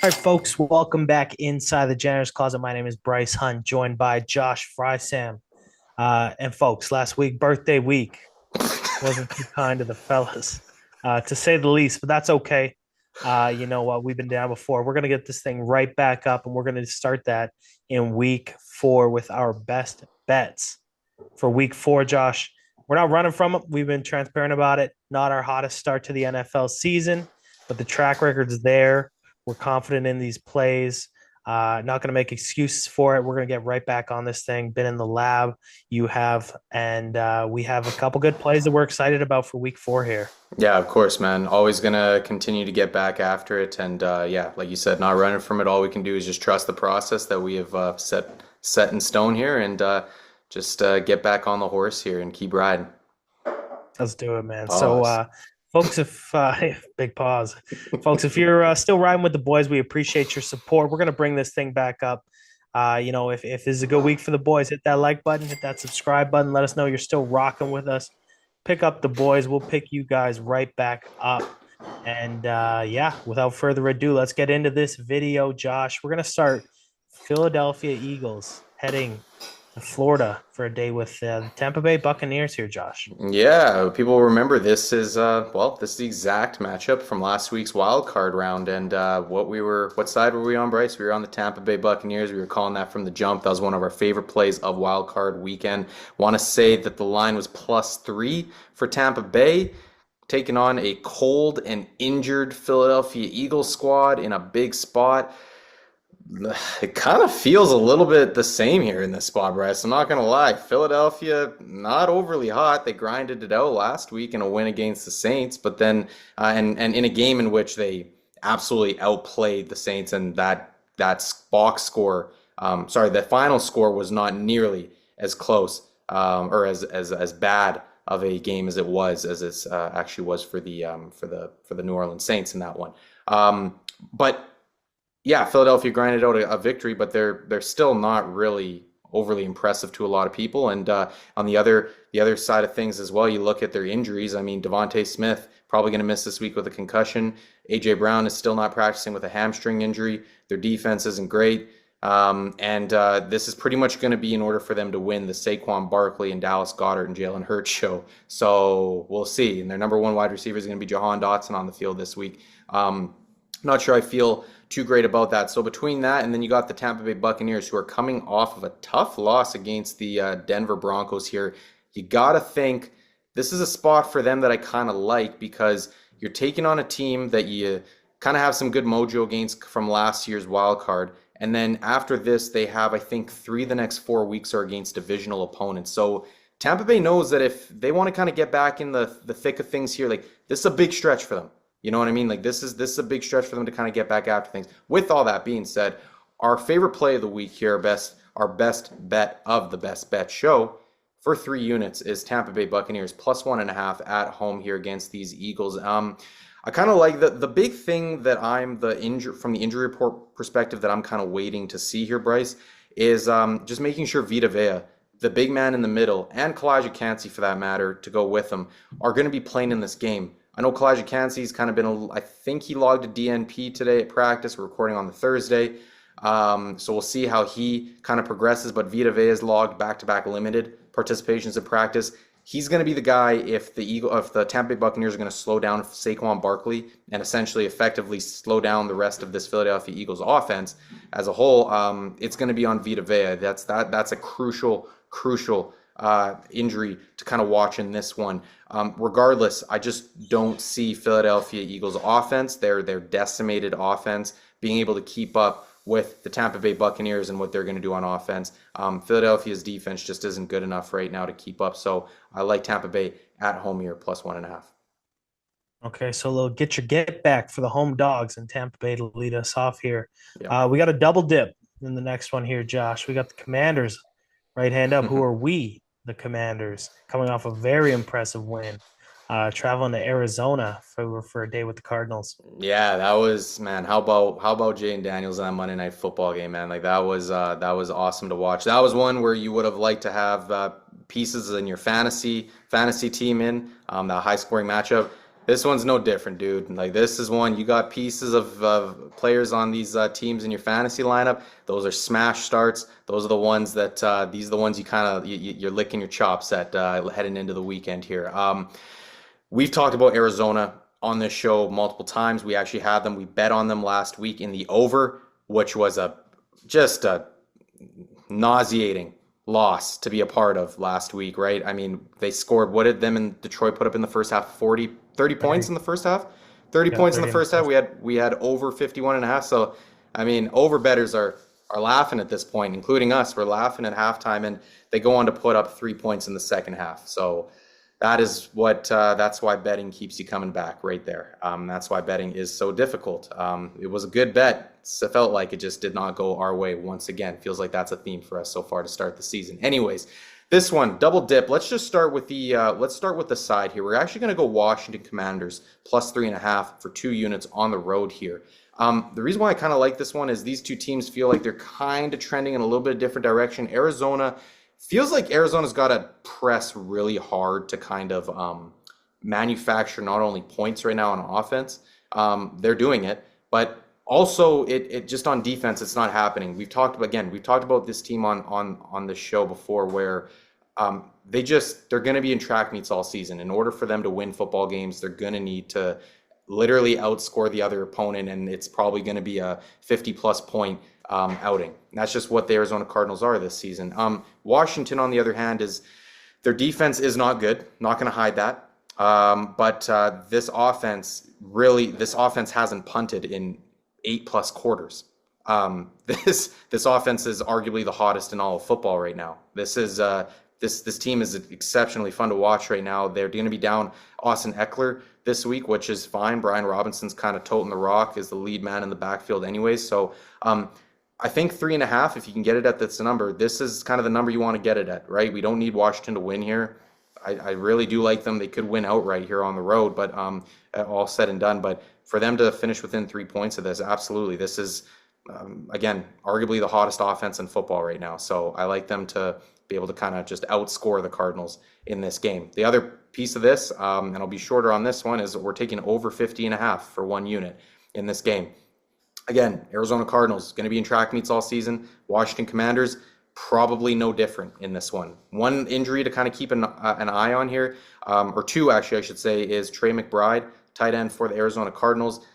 All right, folks, welcome back inside the Janitor's Closet. My name is Bryce Hunt, joined by Josh Frey-Sam. And folks, last week, birthday week, wasn't too kind to the fellas, to say the least, but that's okay. You know what? We've been down before. We're going to get this thing right back up, and we're going to start that in week 4 with our best bets for week 4, Josh. We're not running from it. We've been transparent about it. Not our hottest start to the NFL season, but the track record's there. We're confident in these plays. Not going to make excuses for it. We're going to get right back on this thing. Been in the lab, you have, and we have a couple good plays that we're excited about for week 4 here. Yeah, of course, man. Always gonna continue to get back after it, and yeah, like you said, not running from it. All we can do is just trust the process that we have set in stone here, and just get back on the horse here and keep riding. Let's do it, man. So, Pause. folks, if big pause, folks, if you're still riding with the boys, we appreciate your support. We're gonna bring this thing back up. If this is a good week for the boys, hit that like button, hit that subscribe button. Let us know you're still rocking with us. Pick up the boys. We'll pick you guys right back up. And yeah, without further ado, let's get into this video, Josh. We're gonna start Philadelphia Eagles heading to Florida for a day with the Tampa Bay Buccaneers here, Josh. Yeah, people remember this is this is the exact matchup from last week's wild card round, and what side were we on, Bryce? We were on the Tampa Bay Buccaneers. We were calling that from the jump. That was one of our favorite plays of wild card weekend. Want to say that the line was +3 for Tampa Bay, taking on a cold and injured Philadelphia Eagles squad in a big spot. It kind of feels a little bit the same here in this spot, Bryce. I'm not going to lie. Philadelphia, not overly hot. They grinded it out last week in a win against the Saints, but then, and in a game in which they absolutely outplayed the Saints, and that box score, the final score was not nearly as close, or as bad of a game as it actually was for the New Orleans Saints in that one. But yeah, Philadelphia grinded out a victory, but they're still not really overly impressive to a lot of people. And on the other side of things as well, you look at their injuries. I mean, Devontae Smith probably going to miss this week with a concussion. AJ Brown is still not practicing with a hamstring injury. Their defense isn't great. And this is pretty much going to be in order for them to win the Saquon Barkley and Dallas Goedert and Jalen Hurts show. So we'll see. And their number one wide receiver is going to be Jahan Dotson on the field this week. Not sure I feel too great about that. So between that and then you got the Tampa Bay Buccaneers, who are coming off of a tough loss against the Denver Broncos here, you got to think this is a spot for them that I kind of like, because you're taking on a team that you kind of have some good mojo against from last year's wild card. And then after this, they have, I think, 3 of the next 4 weeks are against divisional opponents. So Tampa Bay knows that if they want to kind of get back in the thick of things here, like, this is a big stretch for them. You know what I mean? Like, this is a big stretch for them to kind of get back after things. With all that being said, our favorite play of the week here, our best bet of the best bet show for 3 units is Tampa Bay Buccaneers +1.5 at home here against these Eagles. I kind of like the big thing that from the injury report perspective that I'm kind of waiting to see here, Bryce, is just making sure Vita Vea, the big man in the middle, and Kalijah Kancey for that matter, to go with him, are going to be playing in this game. I know Kalijah Kancey's kind of been, I think he logged a DNP today at practice. We're recording on the Thursday. So we'll see how he kind of progresses. But Vita Vea is logged back-to-back limited participations in practice. He's going to be the guy if the Tampa Bay Buccaneers are going to slow down Saquon Barkley and essentially effectively slow down the rest of this Philadelphia Eagles offense as a whole. It's going to be on Vita Vea. That's a crucial injury to kind of watch in this one. Regardless, I just don't see Philadelphia Eagles offense, their decimated offense, being able to keep up with the Tampa Bay Buccaneers and what they're going to do on offense. Philadelphia's defense just isn't good enough right now to keep up. So I like Tampa Bay at home here +1.5. Okay, so we'll get your get back for the home dogs in Tampa Bay to lead us off here. Yeah. We got a double dip in the next one here, Josh. We got the Commanders right hand up. Who are we? The Commanders, coming off a very impressive win, traveling to Arizona for a day with the Cardinals. Yeah, that was, man. How about Jaden Daniels in that Monday Night Football game, man? Like, that was awesome to watch. That was one where you would have liked to have pieces in your fantasy team in that high scoring matchup. This one's no different, dude. Like this is one you got pieces of players on these teams in your fantasy lineup. Those are smash starts. Those are the ones that these are the ones you kind of you're licking your chops at heading into the weekend here. We've talked about Arizona on this show multiple times. We actually had them. We bet on them last week in the over, which was just a nauseating loss to be a part of last week, right? I mean, they scored, what did them and Detroit put up in the first half? 30 points 30. in the first half? 30 Yeah, points in the 30 in the first half. first. We had over 51 and a half. So, I mean, over bettors are laughing at this point, including us. We're laughing at halftime and they go on to put up 3 points in the second half. So, that's why betting keeps you coming back right there. That's why betting is so difficult. It was a good bet. It felt like it just did not go our way once again. Feels like that's a theme for us so far to start the season. Anyways, this one double dip. Let's just start with the side here. We're actually going to go Washington Commanders plus 3.5 for 2 units on the road here. The reason why I kind of like this one is these two teams feel like they're kind of trending in a little bit of different direction. Arizona feels like Arizona's got to press really hard to kind of manufacture not only points right now on offense, they're doing it, but also it just on defense, it's not happening. We've talked about this team on the show before where they're going to be in track meets all season. In order for them to win football games, they're going to need to literally outscore the other opponent, and it's probably going to be a 50 plus point outing. And that's just what the Arizona Cardinals are this season. Washington, on the other hand, is their defense is not good. Not going to hide that. But this offense hasn't punted in 8+ quarters. This offense is arguably the hottest in all of football right now. This team is exceptionally fun to watch right now. They're going to be down Austin Eckler this week, which is fine. Brian Robinson's kind of toting the rock as the lead man in the backfield anyways. So I think 3.5, if you can get it at this number, this is kind of the number you want to get it at, right? We don't need Washington to win here. I really do like them. They could win outright here on the road, but all said and done. But for them to finish within 3 points of this, absolutely. This is, again, arguably the hottest offense in football right now. So I like them to be able to kind of just outscore the Cardinals in this game. The other piece of this, and I'll be shorter on this one, is we're taking over 50.5 for 1 unit in this game. Again, Arizona Cardinals going to be in track meets all season. Washington Commanders, probably no different in this one. One injury to kind of keep an eye on here, or two actually, I should say, is Trey McBride, tight end for the Arizona Cardinals.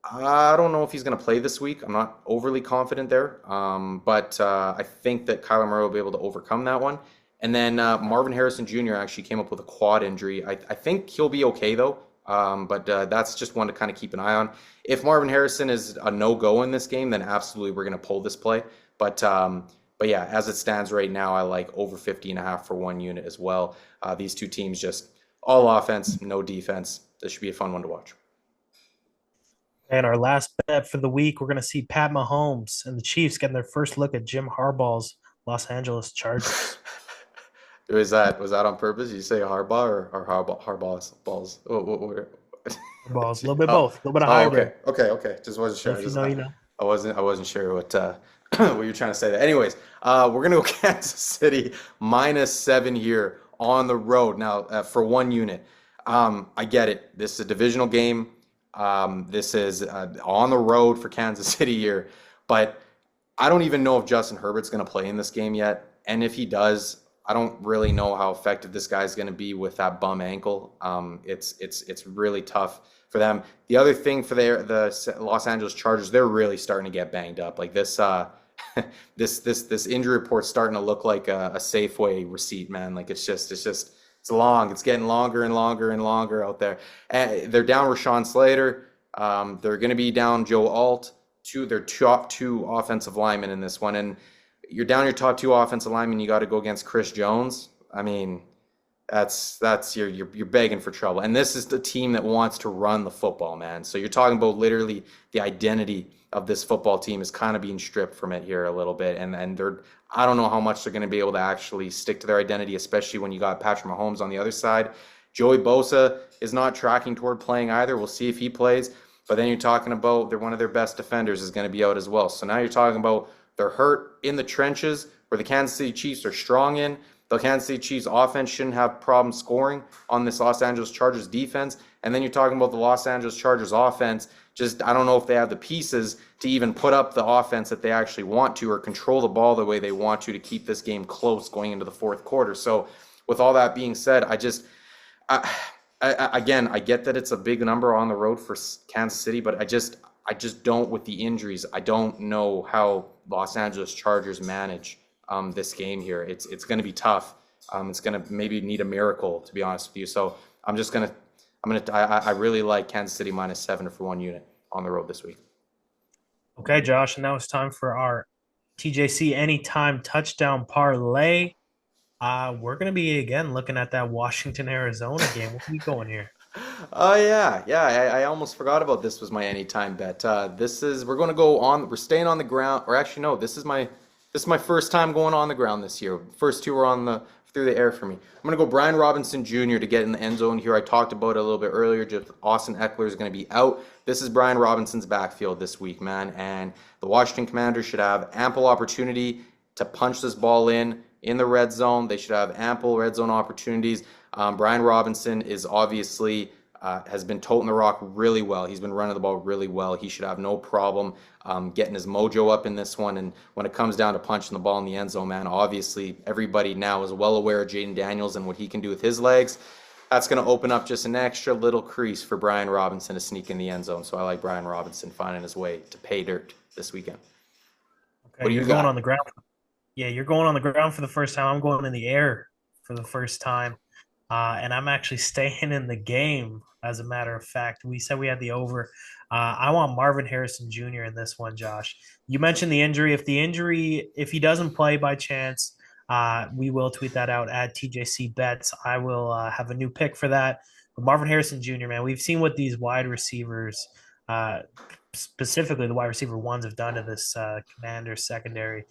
I don't know if he's going to play this week. I'm not overly confident there, but I think that Kyler Murray will be able to overcome that one. And then Marvin Harrison Jr. actually came up with a quad injury. I think he'll be okay though, but that's just one to kind of keep an eye on. If Marvin Harrison is a no-go in this game, then absolutely we're going to pull this play. But yeah, as it stands right now, I like over 50.5 for 1 unit as well. These two teams just all offense, no defense. This should be a fun one to watch. And our last bet for the week, we're going to see Pat Mahomes and the Chiefs getting their first look at Jim Harbaugh's Los Angeles Chargers. Was that on purpose? You say Harbaugh or Harbaugh's balls? Harbaugh's a little bit Oh, both, a little bit of hybrid. Okay. Just wasn't sure. So if you know, you know. I wasn't sure what what you're trying to say there. Anyways, we're gonna go Kansas City -7 here on the road now for 1 unit. I get it. This is a divisional game. This is on the road for Kansas City here, but I don't even know if Justin Herbert's going to play in this game yet. And if he does, I don't really know how effective this guy's going to be with that bum ankle. It's really tough for them. The other thing for the Los Angeles Chargers, they're really starting to get banged up. Like this this injury report's starting to look like a Safeway receipt, man. Like it's long. It's getting longer and longer and longer out there. And they're down Rashawn Slater. They're going to be down Joe Alt, their top 2 offensive linemen in this one. And you're down your top 2 offensive linemen. You got to go against Chris Jones. I mean, you're begging for trouble. And this is the team that wants to run the football, man. So you're talking about literally the identity of this football team is kind of being stripped from it here a little bit. And I don't know how much they're going to be able to actually stick to their identity, especially when you got Patrick Mahomes on the other side. Joey Bosa is not tracking toward playing either. We'll see if he plays. But then you're talking about one of their best defenders is going to be out as well. So now you're talking about they're hurt in the trenches where the Kansas City Chiefs are strong in. The Kansas City Chiefs offense shouldn't have problems scoring on this Los Angeles Chargers defense. And then you're talking about the Los Angeles Chargers offense. Just, I don't know if they have the pieces to even put up the offense that they actually want to or control the ball the way they want to keep this game close going into the fourth quarter. So, with all that being said, again, I get that it's a big number on the road for Kansas City, but I just don't with the injuries. I don't know how Los Angeles Chargers manage this game here. It's going to be tough. It's going to maybe need a miracle, to be honest with you. So I really like Kansas City -7 for 1 unit on the road this week. Okay, Josh, and now it's time for our TJC anytime touchdown parlay. We're gonna be again looking at that Washington Arizona game. What are we going here? Oh yeah. I almost forgot about this was my anytime bet. We're going to go on. We're staying on the ground, or actually no, this is my first time going on the ground this year. First two were on the through the air for me. I'm going to go Brian Robinson Jr. to get in the end zone here. I talked about it a little bit earlier. Just Austin Eckler is going to be out. This is Brian Robinson's backfield this week, man, and the Washington Commanders should have ample opportunity to punch this ball in the red zone. They should have ample red zone opportunities. Brian Robinson is obviously has been toting the rock really well. He's been running the ball really well. He should have no problem getting his mojo up in this one. And when it comes down to punching the ball in the end zone, man, obviously everybody now is well aware of Jaden Daniels and what he can do with his legs. That's going to open up just an extra little crease for Brian Robinson to sneak in the end zone. So I like Brian Robinson finding his way to pay dirt this weekend. Okay, What do you you're got? going on the ground. Yeah, you're going on the ground for the first time. I'm going in the air for the first time. And I'm actually staying in the game, as a matter of fact. We said we had the over. I want Marvin Harrison Jr. in this one, Josh. You mentioned the injury. If he doesn't play by chance, we will tweet that out at TJC Bets. I will have a new pick for that. But Marvin Harrison Jr., man, we've seen what these wide receivers, specifically the wide receiver ones, have done to this Commander secondary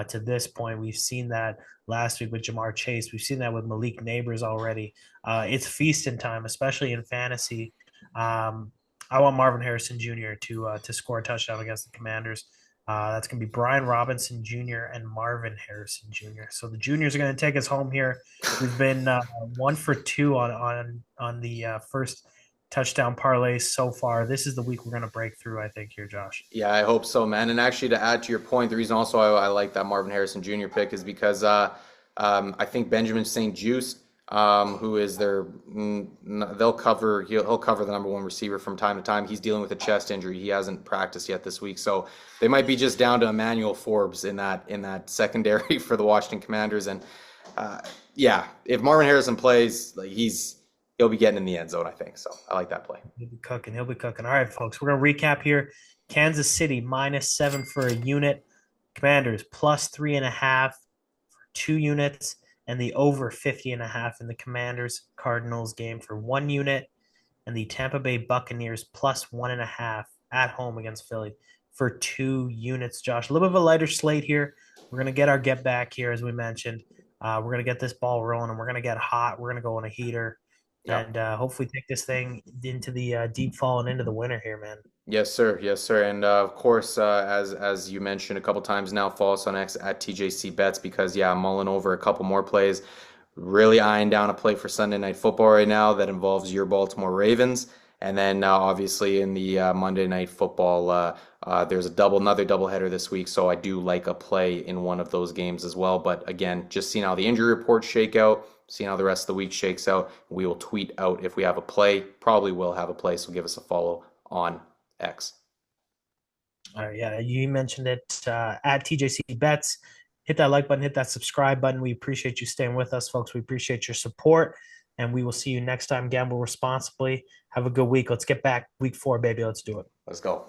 to this point. We've seen that last week with Jamar Chase. We've seen that with Malik Neighbors already. It's feasting time, especially in fantasy. I want Marvin Harrison Jr. to score a touchdown against the Commanders. That's going to be Brian Robinson Jr. and Marvin Harrison Jr. So the juniors are going to take us home here. We've been 1 for 2 on the first touchdown parlays so far. This is the week we're going to break through, I think, here, Josh. Yeah, I hope so, man. And actually, to add to your point, the reason also I like that Marvin Harrison Jr. pick is because I think Benjamin St-Juste, who is they'll cover he'll cover the number one receiver from time to time. He's dealing with a chest injury. He hasn't practiced yet this week, so they might be just down to Emmanuel Forbes in that secondary for the Washington Commanders. And yeah, if Marvin Harrison plays, like he'll be getting in the end zone, I think. So I like that play. He'll be cooking. He'll be cooking. All right, folks, we're going to recap here. Kansas City -7 for a unit. Commanders +3.5 for 2 units. And the over 50.5 in the Commanders Cardinals game for 1 unit. And the Tampa Bay Buccaneers +1.5 at home against Philly for 2 units, Josh. A little bit of a lighter slate here. We're going to get our get back here, as we mentioned. We're going to get this ball rolling, and we're going to get hot. We're going to go on a heater. Yep. And hopefully take this thing into the deep fall and into the winter here, man. Yes, sir. Yes, sir. And of course, as you mentioned a couple times now, follow us on X at TJC Bets because I'm mulling over a couple more plays. Really eyeing down a play for Sunday Night Football right now that involves your Baltimore Ravens. And then obviously in the Monday Night Football, there's another doubleheader this week. So I do like a play in one of those games as well. But again, just seeing how the injury reports shake out, seeing how the rest of the week shakes out. We will tweet out if we have a play. Probably will have a play. So give us a follow on X. All right, yeah, you mentioned it at TJC Bets. Hit that like button, hit that subscribe button. We appreciate you staying with us, folks. We appreciate your support, and we will see you next time. Gamble responsibly. Have a good week. Let's get back week 4, baby. Let's do it. Let's go.